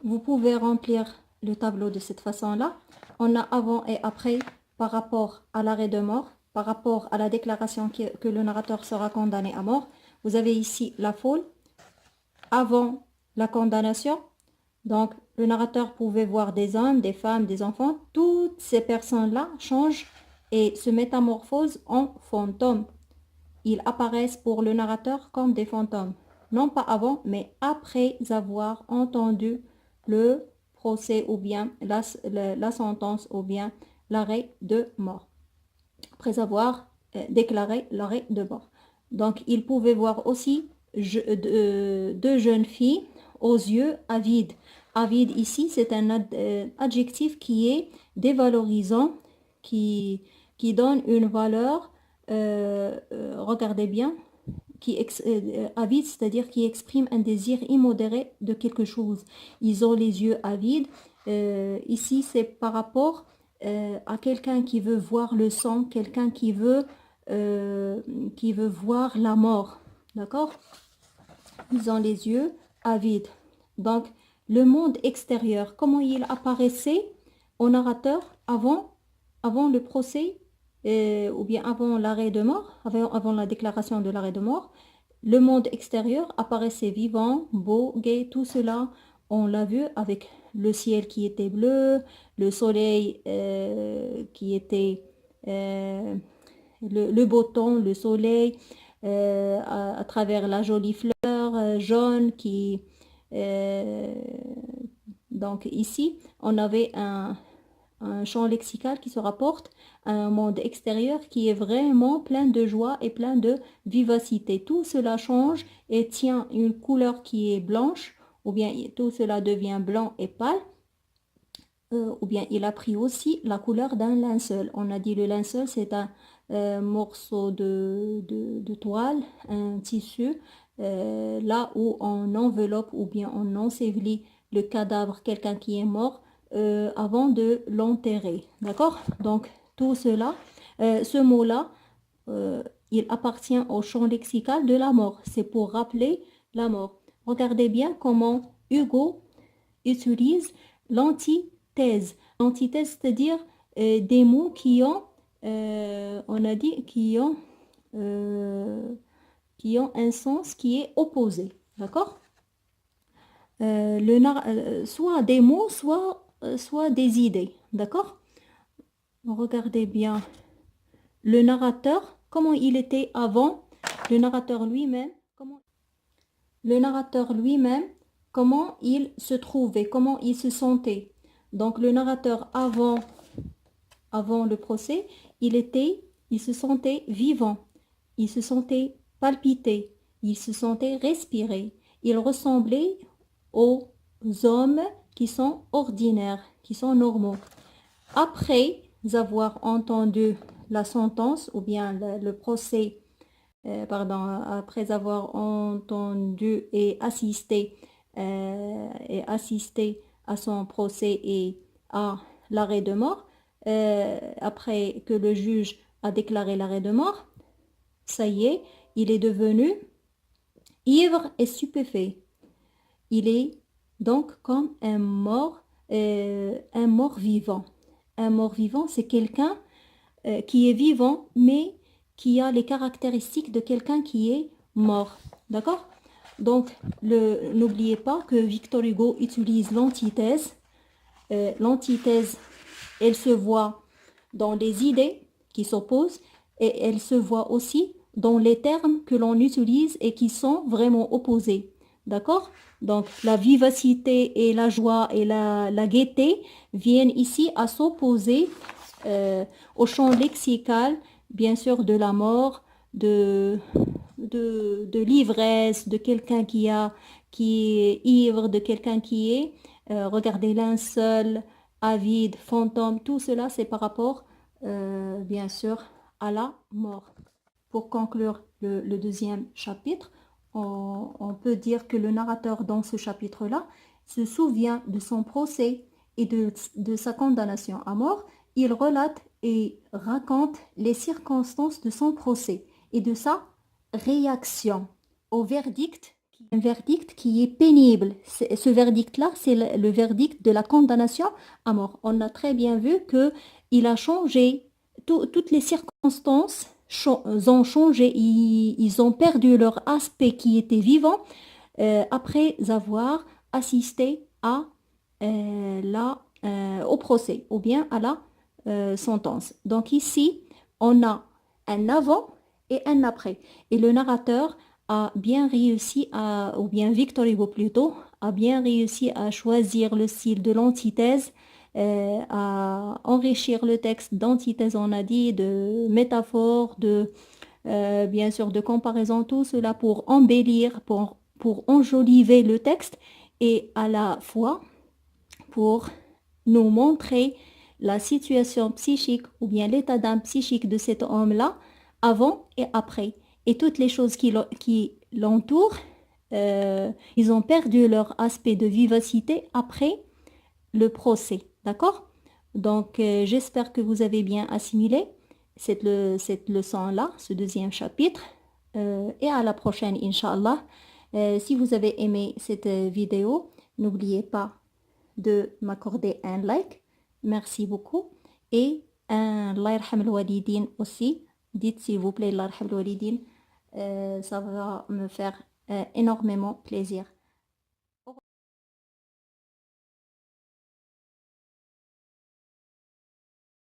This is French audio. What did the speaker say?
vous pouvez remplir le tableau de cette façon-là. On a avant et après par rapport à l'arrêt de mort, par rapport à la déclaration que le narrateur sera condamné à mort. Vous avez ici la foule avant la condamnation. Donc, le narrateur pouvait voir des hommes, des femmes, des enfants. Toutes ces personnes-là changent et se métamorphosent en fantômes. Ils apparaissent pour le narrateur comme des fantômes. Non pas avant, mais après avoir entendu le procès ou bien la sentence ou bien l'arrêt de mort. Après avoir déclaré l'arrêt de mort. Donc, il pouvait voir aussi deux jeunes filles aux yeux avides. Avide ici, c'est un adjectif qui est dévalorisant, qui donne une valeur, regardez bien, avide, c'est-à-dire qui exprime un désir immodéré de quelque chose. Ils ont les yeux avides. Ici, c'est par rapport à quelqu'un qui veut voir le sang, quelqu'un qui veut voir la mort. D'accord? Ils ont les yeux avides. Donc, le monde extérieur, comment il apparaissait au narrateur avant le procès ou bien avant l'arrêt de mort, avant la déclaration de l'arrêt de mort, le monde extérieur apparaissait vivant, beau, gai, tout cela, on l'a vu avec le ciel qui était bleu, le soleil qui était le beau temps, le soleil, à travers la jolie fleur jaune qui... euh, donc ici, on avait un champ lexical qui se rapporte à un monde extérieur qui est vraiment plein de joie et plein de vivacité. Tout cela change et tient une couleur qui est blanche, ou bien tout cela devient blanc et pâle, ou bien il a pris aussi la couleur d'un linceul. On a dit le linceul, c'est un morceau de toile, un tissu, là où on enveloppe ou bien on ensevelit le cadavre, quelqu'un qui est mort, avant de l'enterrer. D'accord? Donc, tout cela, ce mot-là, il appartient au champ lexical de la mort. C'est pour rappeler la mort. Regardez bien comment Hugo utilise l'antithèse. L'antithèse, c'est-à-dire des mots qui ont, on a dit, qui ont un sens qui est opposé. D'accord? Soit des mots, soit des idées. D'accord? Regardez bien le narrateur, comment il était avant, le narrateur lui-même, comment il se trouvait, comment il se sentait. Donc le narrateur avant le procès, il se sentait vivant, il se sentait palpiter, il se sentait respirer. Il ressemblait aux hommes qui sont ordinaires, qui sont normaux. Après avoir entendu la sentence ou bien le procès, après avoir entendu et assisté à son procès et à l'arrêt de mort, après que le juge a déclaré l'arrêt de mort, ça y est, il est devenu ivre et stupéfait. Il est donc comme un mort vivant. Un mort vivant, c'est quelqu'un qui est vivant, mais qui a les caractéristiques de quelqu'un qui est mort. D'accord? Donc, n'oubliez pas que Victor Hugo utilise l'antithèse. L'antithèse, elle se voit dans les idées qui s'opposent et elle se voit aussi dans les termes que l'on utilise et qui sont vraiment opposés. D'accord? Donc, la vivacité et la joie et la gaieté viennent ici à s'opposer au champ lexical, bien sûr, de la mort, de l'ivresse, de quelqu'un qui est ivre, de quelqu'un qui est, regardez, linceul, avide, fantôme, tout cela, c'est par rapport, bien sûr, à la mort. Pour conclure le deuxième chapitre, on peut dire que le narrateur dans ce chapitre-là se souvient de son procès et de sa condamnation à mort. Il relate et raconte les circonstances de son procès et de sa réaction au verdict un verdict qui est pénible. Ce verdict-là, c'est le verdict de la condamnation à mort. On a très bien vu qu'il a changé, toutes les circonstances ont changé, ils ont perdu leur aspect qui était vivant après avoir assisté au procès ou bien à la sentence. Donc ici, on a un avant et un après. Et le narrateur a bien réussi ou bien Victor Hugo plutôt, a bien réussi à choisir le style de l'antithèse, à enrichir le texte d'antithèse, on a dit, de métaphores, bien sûr de comparaison, tout cela pour embellir, pour enjoliver le texte et à la fois pour nous montrer la situation psychique ou bien l'état d'âme psychique de cet homme-là avant et après. Et toutes les choses qui l'entourent, ils ont perdu leur aspect de vivacité après le procès. D'accord? Donc, j'espère que vous avez bien assimilé cette leçon-là, ce deuxième chapitre. Et à la prochaine, Inch'Allah. Si vous avez aimé cette vidéo, n'oubliez pas de m'accorder un like. Merci beaucoup. Et un Allah yarham al-walidin aussi. Dites s'il vous plaît Allah yarham al-walidin. Ça va me faire énormément plaisir.